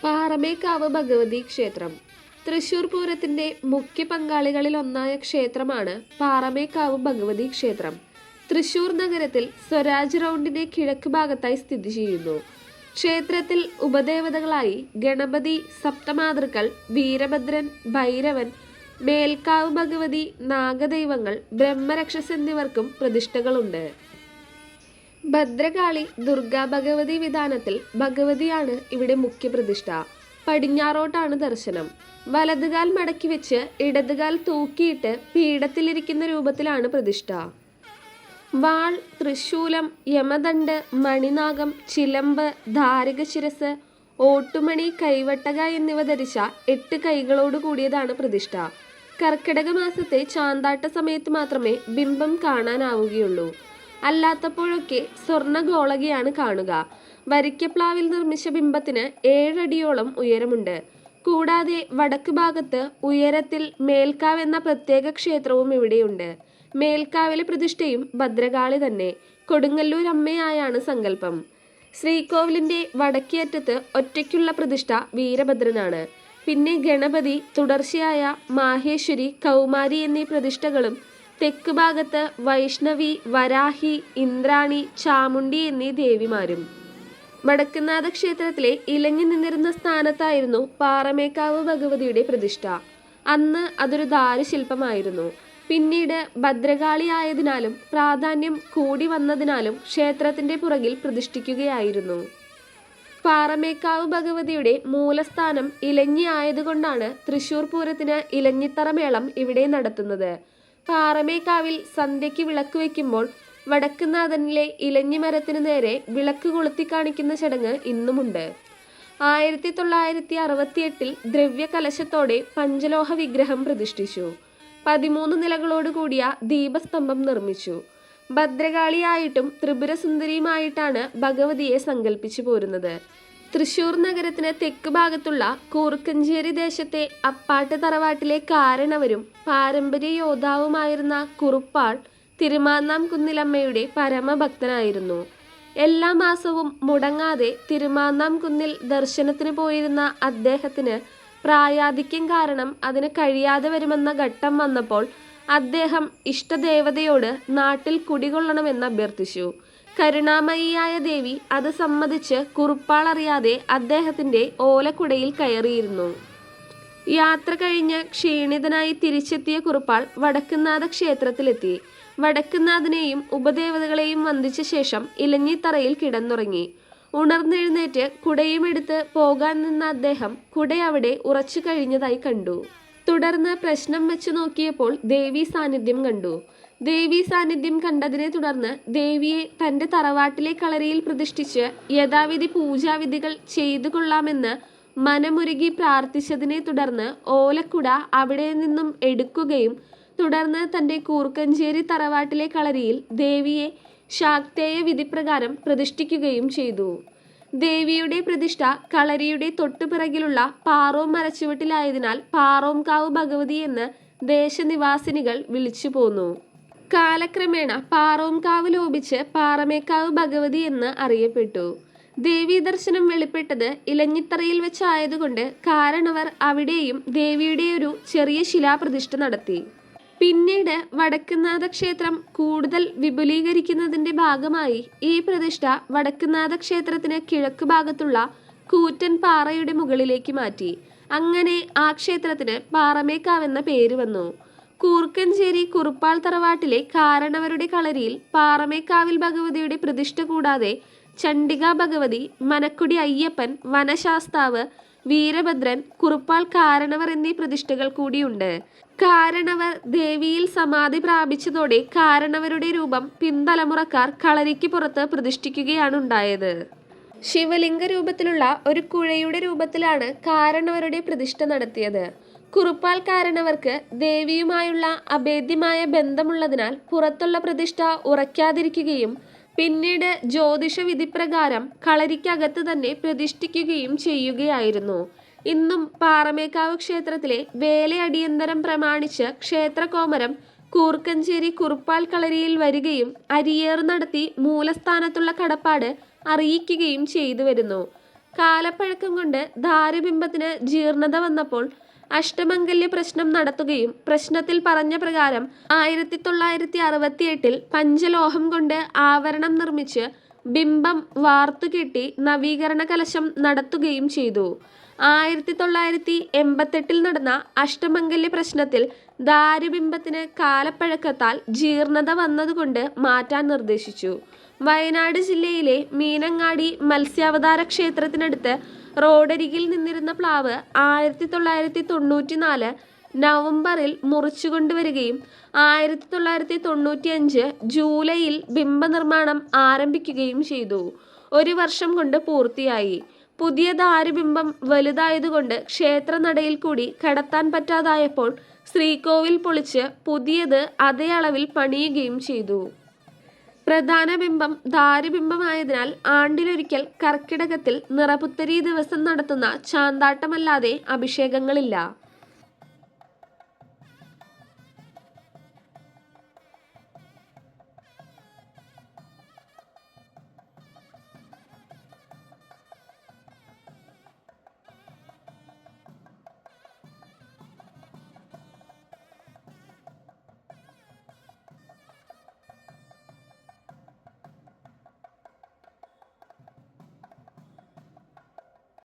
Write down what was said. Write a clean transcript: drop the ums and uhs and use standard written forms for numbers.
പാറമേക്കാവ് ഭഗവതി ക്ഷേത്രം തൃശൂർ പൂരത്തിന്റെ മുഖ്യ പങ്കാളികളിലൊന്നായ ക്ഷേത്രമാണ് പാറമേക്കാവ് ഭഗവതി ക്ഷേത്രം. തൃശൂർ നഗരത്തിൽ സ്വരാജ് റൗണ്ടിന്റെ കിഴക്ക് ഭാഗത്തായി സ്ഥിതി ചെയ്യുന്നു. ക്ഷേത്രത്തിൽ ഉപദേവതകളായി ഗണപതി, സപ്തമാതൃക്കൾ, വീരഭദ്രൻ, ഭൈരവൻ, മേൽക്കാവ് ഭഗവതി, നാഗദൈവങ്ങൾ, ബ്രഹ്മരക്ഷസ് എന്നിവർക്കും പ്രതിഷ്ഠകളുണ്ട്. ഭദ്രകാളി, ദുർഗാ ഭഗവതി വിധാനത്തിൽ ഭഗവതിയാണ് ഇവിടെ മുഖ്യ പ്രതിഷ്ഠ. പടിഞ്ഞാറോട്ടാണ് ദർശനം. വലതുകാൽ മടക്കി വെച്ച് ഇടതുകാൽ തൂക്കിയിട്ട് പീഠത്തിലിരിക്കുന്ന രൂപത്തിലാണ് പ്രതിഷ്ഠ. വാൾ, തൃശൂലം, യമദണ്ഡ്, മണിനാഗം, ചിലമ്പ്, ധാരികശിരസ്, ഓട്ടുമണി, കൈവട്ടക എന്നിവ ധരിച്ച 8 കൈകളോട് കൂടിയതാണ് പ്രതിഷ്ഠ. കർക്കിടക മാസത്തെ ചാന്താട്ട സമയത്ത് മാത്രമേ ബിംബം കാണാനാവുകയുള്ളൂ. അല്ലാത്തപ്പോഴൊക്കെ സ്വർണ്ണഗോളകയാണ് കാണുക. വരിക്കപ്ലാവിൽ നിർമ്മിച്ച ബിംബത്തിന് 7 അടിയോളം ഉയരമുണ്ട്. കൂടാതെ വടക്ക് ഭാഗത്ത് ഉയരത്തിൽ മേൽക്കാവ് എന്ന പ്രത്യേക ക്ഷേത്രവും ഇവിടെയുണ്ട്. മേൽക്കാവിലെ പ്രതിഷ്ഠയും ഭദ്രകാളി തന്നെ. കൊടുങ്ങല്ലൂർ അമ്മയായാണ് സങ്കല്പം. ശ്രീകോവിലിന്റെ വടക്കേ അറ്റത്ത് ഒറ്റയ്ക്കുള്ള പ്രതിഷ്ഠ വീരഭദ്രനാണ്. പിന്നെ ഗണപതി, തുടർച്ചയായ മാഹേശ്വരി, കൗമാരി എന്നീ പ്രതിഷ്ഠകളും തെക്ക് ഭാഗത്ത് വൈഷ്ണവി, വരാഹി, ഇന്ദ്രാണി, ചാമുണ്ഡി എന്നീ ദേവിമാരും. വടക്കുംനാഥ ക്ഷേത്രത്തിലെ ഇലഞ്ഞു നിന്നിരുന്ന സ്ഥാനത്തായിരുന്നു പാറമേക്കാവ് ഭഗവതിയുടെ പ്രതിഷ്ഠ. അന്ന് അതൊരു ദാരുശില്പമായിരുന്നു. പിന്നീട് ഭദ്രകാളി ആയതിനാലും പ്രാധാന്യം കൂടി വന്നതിനാലും ക്ഷേത്രത്തിന്റെ പുറകിൽ പ്രതിഷ്ഠിക്കുകയായിരുന്നു. പാറമേക്കാവ് ഭഗവതിയുടെ മൂലസ്ഥാനം ഇലഞ്ഞി ആയതുകൊണ്ടാണ് തൃശൂർ പൂരത്തിന് ഇലഞ്ഞിത്തറ മേളം ഇവിടെ നടത്തുന്നത്. പാറമേക്കാവിൽ സന്ധ്യയ്ക്ക് വിളക്ക് വയ്ക്കുമ്പോൾ വടക്കുംനാഥനിലെ ഇലഞ്ഞി മരത്തിനു നേരെ വിളക്ക് കൊളുത്തി കാണിക്കുന്ന ചടങ്ങ് ഇന്നുമുണ്ട്. 1968 ദ്രവ്യകലശത്തോടെ പഞ്ചലോഹ വിഗ്രഹം പ്രതിഷ്ഠിച്ചു. 13 നിലകളോട് കൂടിയ ദീപസ്തംഭം നിർമ്മിച്ചു. ഭദ്രകാളിയായിട്ടും ത്രിപുരസുന്ദരിയുമായിട്ടാണ് ഭഗവതിയെ സങ്കല്പിച്ചു പോരുന്നത്. തൃശൂർ നഗരത്തിന് തെക്ക് ഭാഗത്തുള്ള കൂർക്കഞ്ചേരി ദേശത്തെ അപ്പാട്ട് തറവാട്ടിലെ കാരണവരും പാരമ്പര്യ യോദ്ധാവുമായിരുന്ന കുറുപ്പാൾ തിരുമാന്നാം കുന്നിലമ്മയുടെ പരമഭക്തനായിരുന്നു. എല്ലാ മാസവും മുടങ്ങാതെ തിരുമാന്നാം കുന്നിൽ ദർശനത്തിന് പോയിരുന്ന അദ്ദേഹത്തിന് പ്രായാധിക്യം കാരണം അതിന് കഴിയാതെ വരുമെന്ന ഘട്ടം വന്നപ്പോൾ അദ്ദേഹം ഇഷ്ടദേവതയോട് നാട്ടിൽ കുടികൊള്ളണമെന്ന് അഭ്യർത്ഥിച്ചു. കരുണാമയിയായ ദേവി അത് സമ്മതിച്ച് കുറുപ്പാൾ അറിയാതെ അദ്ദേഹത്തിന്റെ ഓലക്കുടയിൽ കയറിയിരുന്നു. യാത്ര കഴിഞ്ഞ് ക്ഷീണിതനായി തിരിച്ചെത്തിയ കുറുപ്പാൾ വടക്കുംനാഥ ക്ഷേത്രത്തിലെത്തി. വടക്കുംനാഥനെയും ഉപദേവതകളെയും വന്ദിച്ച ശേഷം ഇലഞ്ഞിത്തറയിൽ കിടന്നുറങ്ങി. ഉണർന്നെഴുന്നേറ്റ് കുടയുമെടുത്ത് പോകാൻ നിന്ന അദ്ദേഹം കുട അവിടെ ഉറച്ചു കഴിഞ്ഞതായി കണ്ടു. തുടർന്ന് പ്രശ്നം വെച്ചു നോക്കിയപ്പോൾ ദേവീ സാന്നിധ്യം കണ്ടു. ദേവീ സാന്നിധ്യം കണ്ടതിനെ തുടർന്ന് ദേവിയെ തന്റെ തറവാട്ടിലെ കളരിയിൽ പ്രതിഷ്ഠിച്ച് യഥാവിധി പൂജാവിധികൾ ചെയ്തു കൊള്ളാമെന്ന് മനമുരുകി പ്രാർത്ഥിച്ചതിനെ തുടർന്ന് ഓലക്കുട അവിടെ നിന്നും എടുക്കുകയും തുടർന്ന് തന്റെ കൂർക്കഞ്ചേരി തറവാട്ടിലെ കളരിയിൽ ദേവിയെ ശാക്തേയ വിധിപ്രകാരം പ്രതിഷ്ഠിക്കുകയും ചെയ്തു. ദേവിയുടെ പ്രതിഷ്ഠ കളരിയുടെ തൊട്ടുപിറകിലുള്ള പാറോം മരച്ചുവട്ടിലായതിനാൽ പാറോംകാവ് ഭഗവതി എന്ന് ദേശനിവാസിനികൾ വിളിച്ചു പോന്നു. കാലക്രമേണ പാറോംകാവ് ലോപിച്ച് പാറമേക്കാവ് ഭഗവതി എന്ന് അറിയപ്പെട്ടു. ദേവീ ദർശനം വെളിപ്പെട്ടത് ഇലഞ്ഞിത്തറയിൽ വെച്ചായതുകൊണ്ട് കാരണവർ അവിടെയും ദേവിയുടെ ഒരു ചെറിയ ശിലാപ്രതിഷ്ഠ നടത്തി. പിന്നീട് വടക്കുംനാഥ ക്ഷേത്രം കൂടുതൽ വിപുലീകരിക്കുന്നതിന്റെ ഭാഗമായി ഈ പ്രതിഷ്ഠ വടക്കുംനാഥ ക്ഷേത്രത്തിന് കിഴക്ക് ഭാഗത്തുള്ള കൂറ്റൻ പാറയുടെ മുകളിലേക്ക് മാറ്റി. അങ്ങനെ ആ ക്ഷേത്രത്തിന് പാറമേക്കാവ് എന്ന പേര് വന്നു. കൂർക്കഞ്ചേരി കുറുപ്പാൾ തറവാട്ടിലെ കാരണവരുടെ കളരിയിൽ പാറമേക്കാവിൽ ഭഗവതിയുടെ പ്രതിഷ്ഠ കൂടാതെ ചണ്ഡികാ ഭഗവതി, മനക്കുടി അയ്യപ്പൻ, വനശാസ്താവ്, വീരഭദ്രൻ, കുറുപ്പാൾ കാരണവർ എന്നീ പ്രതിഷ്ഠകൾ കൂടിയുണ്ട്. കാരണവർ ദേവിയിൽ സമാധി പ്രാപിച്ചതോടെ കാരണവരുടെ രൂപം പിൻതലമുറക്കാർ കളരിക്ക് പുറത്ത് പ്രതിഷ്ഠിക്കുകയാണ് ഉണ്ടായത്. ശിവലിംഗ രൂപത്തിലുള്ള ഒരു കുഴയുടെ രൂപത്തിലാണ് കാരണവരുടെ പ്രതിഷ്ഠ നടത്തിയത്. കുറുപ്പാൾ കാരണവർക്ക് ദേവിയുമായുള്ള അഭേദ്യമായ ബന്ധമുള്ളതിനാൽ പുറത്തുള്ള പ്രതിഷ്ഠ ഉറയ്ക്കാതിരിക്കുകയും പിന്നീട് ജ്യോതിഷ വിധിപ്രകാരം കളരിക്കകത്ത് തന്നെ പ്രതിഷ്ഠിക്കുകയും ചെയ്യുകയായിരുന്നു. ഇന്നും പാറമേക്കാവ് ക്ഷേത്രത്തിലെ വേലയടിയന്തരം പ്രമാണിച്ച് ക്ഷേത്രകോമരം കൂർക്കഞ്ചേരി കുറുപ്പാൾ കളരിയിൽ വരികയും അരിയേറ് നടത്തി മൂലസ്ഥാനത്തുള്ള കടപ്പാട് അറിയിക്കുകയും ചെയ്തു വരുന്നു. കാലപ്പഴക്കം കൊണ്ട് ദാരുബിംബത്തിന് ജീർണത വന്നപ്പോൾ അഷ്ടമംഗല്യ പ്രശ്നം നടത്തുകയും പ്രശ്നത്തിൽ പറഞ്ഞ പ്രകാരം 1968 പഞ്ചലോഹം കൊണ്ട് ആവരണം നിർമ്മിച്ച് ബിംബം വാർത്തുകെട്ടി നവീകരണ കലശം നടത്തുകയും ചെയ്തു. 1988 നടന്ന അഷ്ടമംഗല്യ പ്രശ്നത്തിൽ ദാരുബിംബത്തിന് കാലപ്പഴക്കത്താൽ ജീർണത വന്നതുകൊണ്ട് മാറ്റാൻ നിർദ്ദേശിച്ചു. വയനാട് ജില്ലയിലെ മീനങ്ങാടി മത്സ്യാവതാര ക്ഷേത്രത്തിനടുത്ത് റോഡരികിൽ നിന്നിരുന്ന പ്ലാവ് 1994 നവംബറിൽ മുറിച്ചുകൊണ്ടുവരികയും 1995 ജൂലൈയിൽ ബിംബനിർമ്മാണം ആരംഭിക്കുകയും ചെയ്തു. 1 വർഷം കൊണ്ട് പൂർത്തിയായി. പുതിയ ദാരുബിംബം വലുതായതുകൊണ്ട് ക്ഷേത്രനടയിൽ കൂടി കടത്താൻ പറ്റാതായപ്പോൾ ശ്രീകോവിൽ പൊളിച്ച് പുതിയത് അതേ അളവിൽ പണിയുകയും ചെയ്തു. പ്രധാന ബിംബം ദാരുബിംബമായതിനാൽ ആണ്ടിലൊരിക്കൽ കർക്കിടകത്തിൽ നിറപുത്തരി ദിവസം നടത്തുന്ന ചാന്താട്ടമല്ലാതെ അഭിഷേകങ്ങളില്ല.